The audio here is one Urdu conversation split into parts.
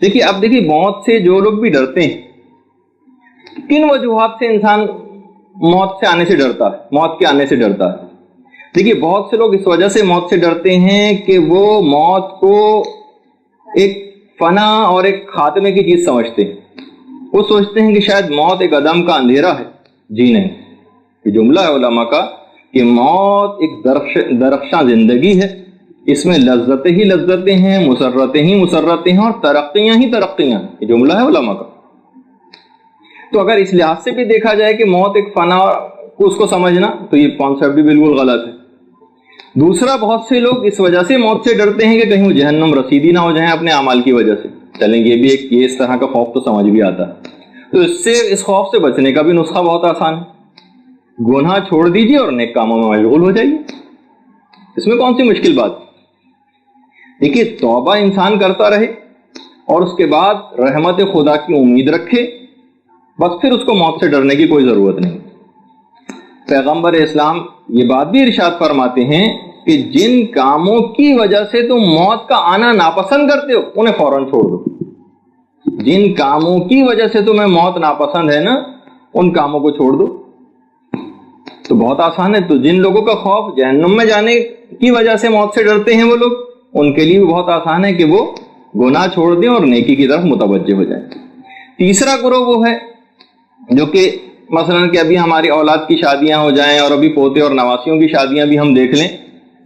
دیکھیے اب دیکھیے موت سے جو لوگ بھی ڈرتے ہیں، کن وجوہات سے انسان موت سے آنے سے ڈرتا ہے، موت کے آنے سے ڈرتا ہے؟ دیکھیے بہت سے لوگ اس وجہ سے موت سے ڈرتے ہیں کہ وہ موت کو ایک فنا اور ایک خاتمے کی چیز سمجھتے ہیں. وہ سوچتے ہیں کہ شاید موت ایک عدم کا اندھیرا ہے. جی نہیں، یہ جملہ ہے علماء کا کہ موت ایک درخشاں زندگی ہے، اس میں لذتیں ہی لذتیں ہیں، مسرتیں ہی مسرتیں ہیں، اور ترقیاں ہی ترقیاں. یہ جملہ ہے علماء کا. تو اگر اس لحاظ سے بھی دیکھا جائے کہ موت ایک فنا کو اس کو سمجھنا، تو یہ کانسیپٹ بھی بالکل غلط ہے. دوسرا، بہت سے لوگ اس وجہ سے موت سے ڈرتے ہیں کہ کہیں وہ جہنم رسیدی نہ ہو جائیں اپنے اعمال کی وجہ سے. چلیں یہ بھی ایک اس طرح کا خوف تو سمجھ بھی آتا ہے. تو اس خوف سے بچنے کا بھی نسخہ بہت آسان ہے. گناہ چھوڑ دیجیے اور نیک کاموں میں مشغول ہو جائیے. اس میں کون سی مشکل بات؟ دیکھیے توبہ انسان کرتا رہے اور اس کے بعد رحمت خدا کی امید رکھے، بس پھر اس کو موت سے ڈرنے کی کوئی ضرورت نہیں. پیغمبر اسلام یہ بات بھی ارشاد فرماتے ہیں کہ جن کاموں کی وجہ سے تم موت کا آنا ناپسند کرتے ہو انہیں فوراً چھوڑ دو. جن کاموں کی وجہ سے تمہیں موت ناپسند ہے نا، ان کاموں کو چھوڑ دو. تو بہت آسان ہے. تو جن لوگوں کا خوف جہنم میں جانے کی وجہ سے موت سے ڈرتے ہیں وہ لوگ، ان کے لیے بھی بہت آسان ہے کہ وہ گناہ چھوڑ دیں اور نیکی کی طرف متوجہ ہو جائیں. تیسرا گروہ وہ ہے جو کہ مثلا کہ ابھی ہماری اولاد کی شادیاں ہو جائیں اور ابھی پوتے اور نواسیوں کی شادیاں بھی ہم دیکھ لیں.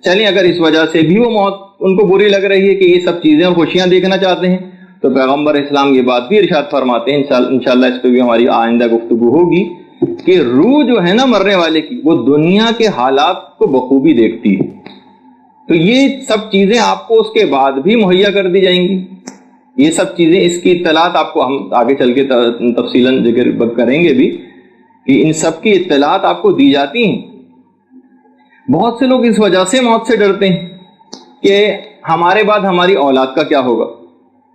چلیں اگر اس وجہ سے بھی وہ موت ان کو بری لگ رہی ہے کہ یہ سب چیزیں اور خوشیاں دیکھنا چاہتے ہیں، تو پیغمبر اسلام یہ بات بھی ارشاد فرماتے ہیں، انشاءاللہ اس پہ بھی ہماری آئندہ گفتگو ہوگی، کہ روح جو ہے نا مرنے والے کی، وہ دنیا کے حالات کو بخوبی دیکھتی ہے. تو یہ سب چیزیں آپ کو اس کے بعد بھی مہیا کر دی جائیں گی. یہ سب چیزیں، اس کی اطلاعات آپ کو ہم آگے چل کے تفصیلاً ذکر کریں گے بھی کہ ان سب کی اطلاعات آپ کو دی جاتی ہیں. بہت سے لوگ اس وجہ سے موت سے ڈرتے ہیں کہ ہمارے بعد ہماری اولاد کا کیا ہوگا،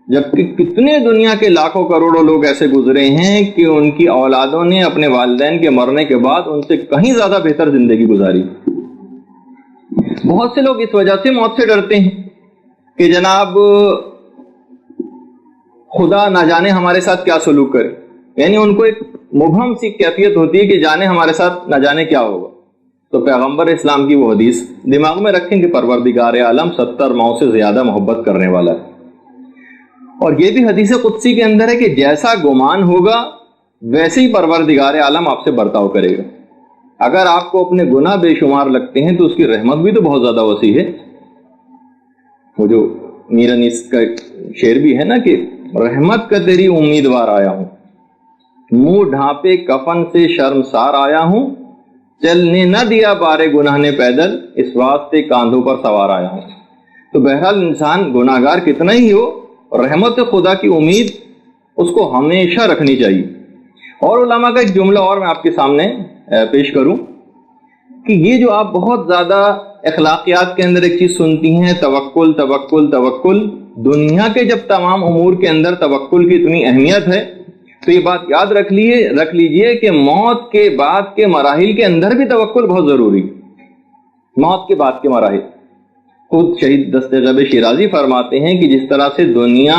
جبکہ کتنے دنیا کے لاکھوں کروڑوں لوگ ایسے گزرے ہیں کہ ان کی اولادوں نے اپنے والدین کے مرنے کے بعد ان سے کہیں زیادہ بہتر زندگی گزاری. بہت سے لوگ اس وجہ سے موت سے ڈرتے ہیں کہ جناب خدا نہ جانے ہمارے ساتھ کیا سلوک کرے. یعنی ان کو ایک مبہم سی کیفیت ہوتی ہے کہ جانے ہمارے ساتھ نہ جانے کیا ہوگا. تو پیغمبر اسلام کی وہ حدیث دماغ میں رکھیں کہ پروردگار عالم 70 ماؤں سے زیادہ محبت کرنے والا ہے. اور یہ بھی حدیث قدسی کے اندر ہے کہ جیسا گمان ہوگا ویسے ہی پروردگار عالم آپ سے برتاؤ کرے گا. اگر آپ کو اپنے گناہ بے شمار لگتے ہیں تو اس کی رحمت بھی تو بہت زیادہ وسیع ہے. وہ جو میرنیس کا شعر بھی ہے نا کہ رحمت کا تیری امیدوار آیا ہوں، منہ ڈھانپے کفن سے شرمسار آیا ہوں، چلنے نہ دیا بارے گناہ نے پیدل، اس واسطے کاندھوں پر سوار آیا ہوں. تو بہرحال انسان گناہگار کتنا ہی ہو، رحمت خدا کی امید اس کو ہمیشہ رکھنی چاہیے. اور علماء کا ایک جملہ اور میں آپ کے سامنے پیش کروں کہ یہ جو آپ بہت زیادہ اخلاقیات کے اندر ایک چیز سنتی ہیں، توکل توکل توکل، دنیا کے جب تمام امور کے اندر توکل کی اتنی اہمیت ہے تو یہ بات یاد رکھ لیجئے کہ موت کے بعد کے مراحل کے اندر بھی توکل بہت ضروری. موت کے بعد کے مراحل خود شہید دستغیب شیرازی فرماتے ہیں کہ جس طرح سے دنیا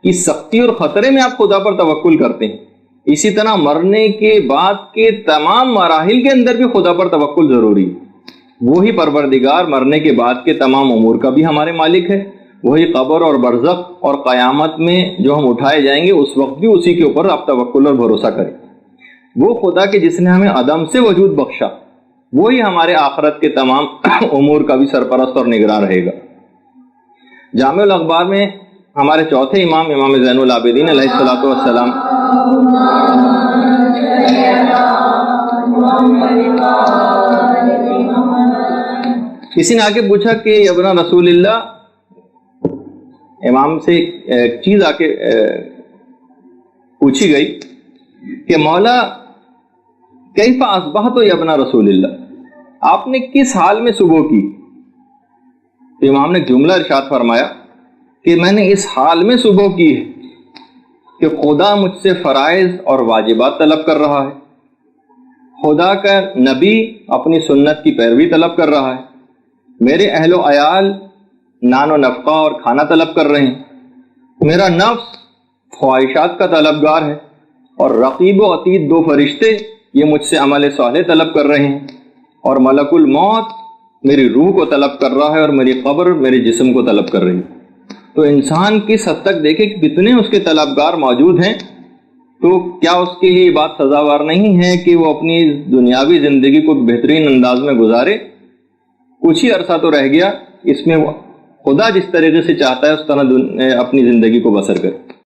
کی سختی اور خطرے میں آپ خدا پر توکل کرتے ہیں، اسی طرح مرنے کے بعد کے تمام مراحل کے اندر بھی خدا پر توکل ضروری. وہی پروردگار مرنے کے بعد کے تمام امور کا بھی ہمارے مالک ہے. وہی قبر اور برزخ اور قیامت میں جو ہم اٹھائے جائیں گے اس وقت بھی اسی کے اوپر آپ توکل اور بھروسہ کریں. وہ خدا کہ جس نے ہمیں عدم سے وجود بخشا، وہی ہمارے آخرت کے تمام امور کا بھی سرپرست اور نگراں رہے گا. جامع الاخبار میں ہمارے چوتھے امام زین العابدین علیہ الصلوۃ والسلام کسی نے آگے پوچھا کہ ابن رسول اللہ، امام سے ایک چیز آ کے پوچھی گئی کہ مولا کیف اصبحت یا ابن رسول اللہ، آپ نے کس حال میں صبح کی؟ تو امام نے جملہ ارشاد فرمایا کہ میں نے اس حال میں صبح کی ہے کہ خدا مجھ سے فرائض اور واجبات طلب کر رہا ہے، خدا کا نبی اپنی سنت کی پیروی طلب کر رہا ہے، میرے اہل و عیال نان و نفقہ اور کھانا طلب کر رہے ہیں، میرا نفس خواہشات کا طلبگار ہے، اور رقیب و عتید دو فرشتے یہ مجھ سے عمل صالح طلب کر رہے ہیں، اور ملک الموت میری روح کو طلب کر رہا ہے، اور میری قبر میرے جسم کو طلب کر رہی ہے۔ تو انسان کس حد تک دیکھے کہ کتنے اس کے طلبگار موجود ہیں، تو کیا اس کے لیے بات سزاوار نہیں ہے کہ وہ اپنی دنیاوی زندگی کو بہترین انداز میں گزارے؟ کچھ ہی عرصہ تو رہ گیا، اس میں خدا جس طریقے سے چاہتا ہے اس طرح اپنی زندگی کو بسر کرے۔